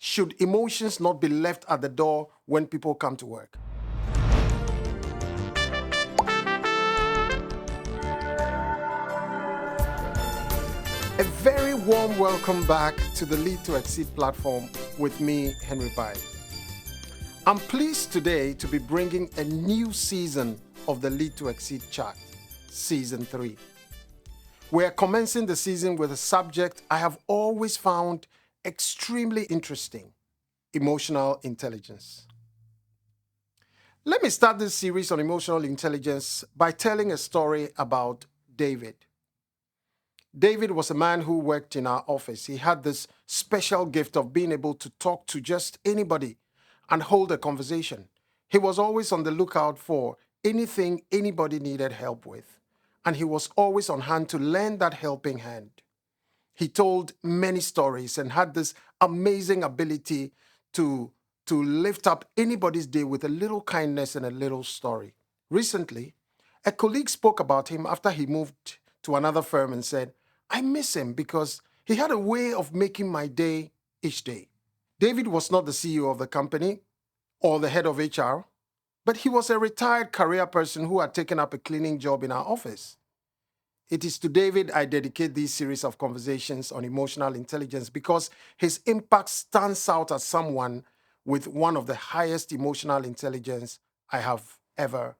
Should emotions not be left at the door when people come to work? A very warm welcome back to the L2X platform with me, Henry Bai. I'm pleased today to be bringing a new season of the L2X chat, Season 3. We're commencing the season with a subject I have always found extremely interesting: emotional intelligence. Let me start this series on emotional intelligence by telling a story about David. David was a man who worked in our office. He had this special gift of being able to talk to just anybody and hold a conversation. He was always on the lookout for anything anybody needed help with, and he was always on hand to lend that helping hand. He told many stories and had this amazing ability to lift up anybody's day with a little kindness and a little story. Recently, a colleague spoke about him after he moved to another firm and said, "I miss him because he had a way of making my day each day." David was not the CEO of the company or the head of HR, but he was a retired career person who had taken up a cleaning job in our office. It is to David I dedicate this series of conversations on emotional intelligence because his impact stands out as someone with one of the highest emotional intelligence I have ever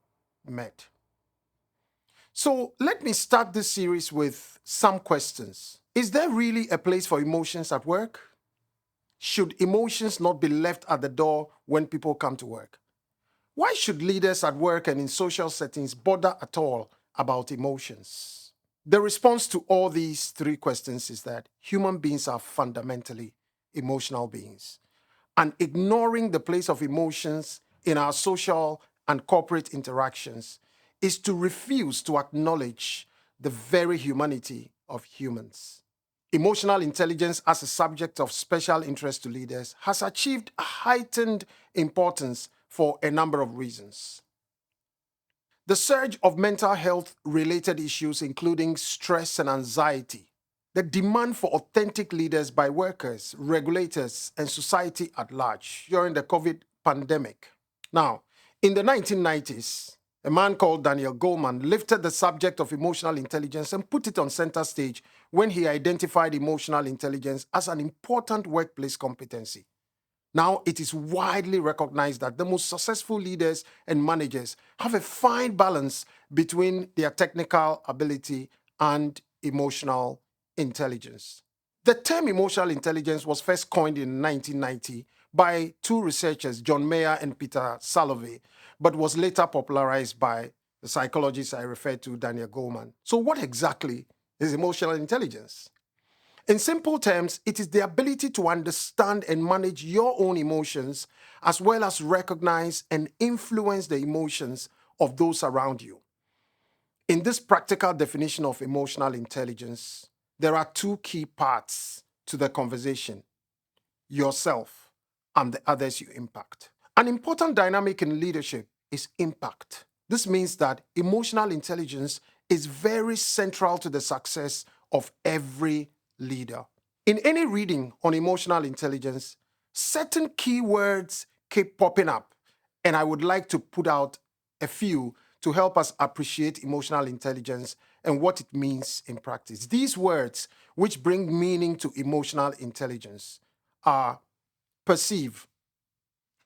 met. So let me start this series with some questions. Is there really a place for emotions at work? Should emotions not be left at the door when people come to work? Why should leaders at work and in social settings bother at all about emotions? The response to all these three questions is that human beings are fundamentally emotional beings, and ignoring the place of emotions in our social and corporate interactions is to refuse to acknowledge the very humanity of humans. Emotional intelligence as a subject of special interest to leaders has achieved a heightened importance for a number of reasons. The surge of mental health related issues, including stress and anxiety, the demand for authentic leaders by workers, regulators, and society at large during the COVID pandemic. Now, in the 1990s, a man called Daniel Goleman lifted the subject of emotional intelligence and put it on center stage when he identified emotional intelligence as an important workplace competency. Now, it is widely recognized that the most successful leaders and managers have a fine balance between their technical ability and emotional intelligence. The term emotional intelligence was first coined in 1990 by two researchers, John Mayer and Peter Salovey, but was later popularized by the psychologist I referred to, Daniel Goleman. So what exactly is emotional intelligence? In simple terms, it is the ability to understand and manage your own emotions, as well as recognize and influence the emotions of those around you. In this practical definition of emotional intelligence, there are two key parts to the conversation: yourself and the others you impact. An important dynamic in leadership is impact. This means that emotional intelligence is very central to the success of every leader. In any reading on emotional intelligence, certain keywords keep popping up, and I would like to put out a few to help us appreciate emotional intelligence and what it means in practice. These words, which bring meaning to emotional intelligence, are perceive,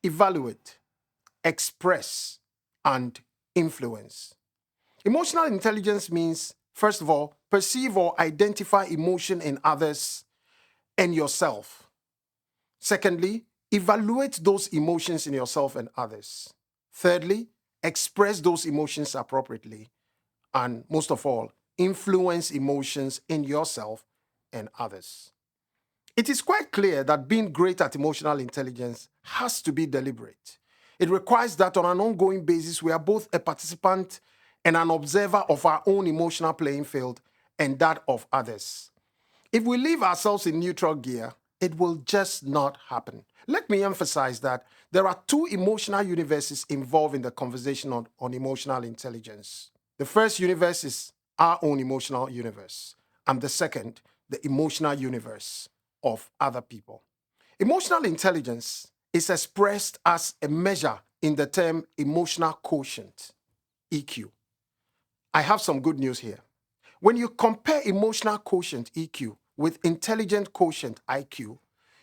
evaluate, express, and influence. Emotional intelligence means, first of all, perceive or identify emotion in others and yourself. Secondly, evaluate those emotions in yourself and others. Thirdly, express those emotions appropriately. And most of all, influence emotions in yourself and others. It is quite clear that being great at emotional intelligence has to be deliberate. It requires that on an ongoing basis, we are both a participant and an observer of our own emotional playing field and that of others. If we leave ourselves in neutral gear, it will just not happen. Let me emphasize that there are two emotional universes involved in the conversation on emotional intelligence. The first universe is our own emotional universe, and the second, the emotional universe of other people. Emotional intelligence is expressed as a measure in the term emotional quotient, EQ. I have some good news here. When you compare emotional quotient, EQ, with intelligent quotient, IQ,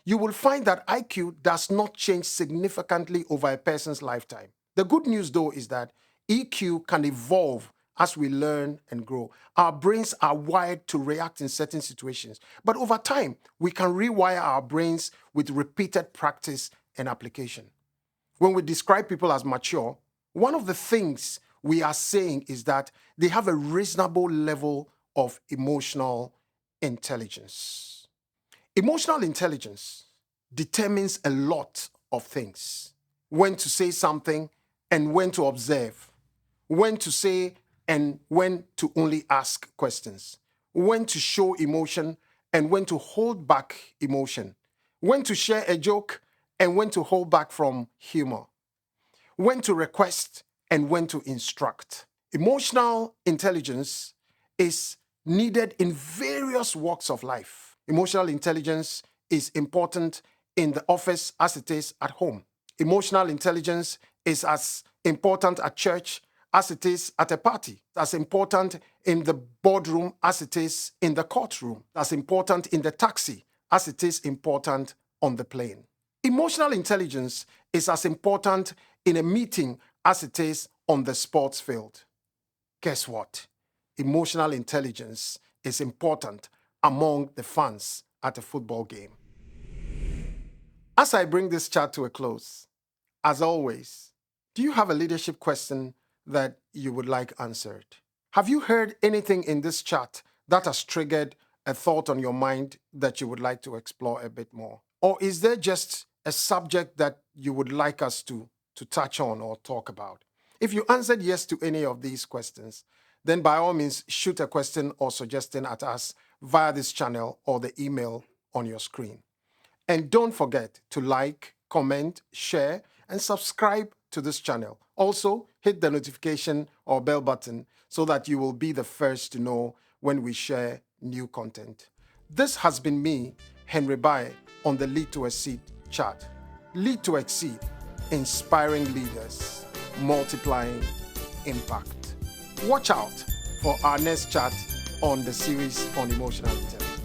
you will find that IQ does not change significantly over a person's lifetime. The good news, though, is that EQ can evolve as we learn and grow. Our brains are wired to react in certain situations, but over time, we can rewire our brains with repeated practice and application. When we describe people as mature, one of the things we are saying is that they have a reasonable level of emotional intelligence. Emotional intelligence determines a lot of things. When to say something and when to observe. When to say and when to only ask questions. When to show emotion and when to hold back emotion. When to share a joke and when to hold back from humor. When to request and when to instruct. Emotional intelligence is needed in various walks of life. Emotional intelligence is important in the office as it is at home. Emotional intelligence is as important at church as it is at a party, as important in the boardroom as it is in the courtroom, as important in the taxi as it is important on the plane. Emotional intelligence is as important in a meeting as it is on the sports field. Guess what? Emotional intelligence is important among the fans at a football game. As I bring this chat to a close, as always, do you have a leadership question that you would like answered? Have you heard anything in this chat that has triggered a thought on your mind that you would like to explore a bit more? Or is there just a subject that you would like us to touch on or talk about? If you answered yes to any of these questions, then by all means, shoot a question or suggestion at us via this channel or the email on your screen. And don't forget to like, comment, share, and subscribe to this channel. Also, hit the notification or bell button so that you will be the first to know when we share new content. This has been me, Henry Baye, on the Lead to Exceed chat. Lead to Exceed, inspiring leaders, multiplying impact. Watch out for our next chat on the series on emotional intelligence.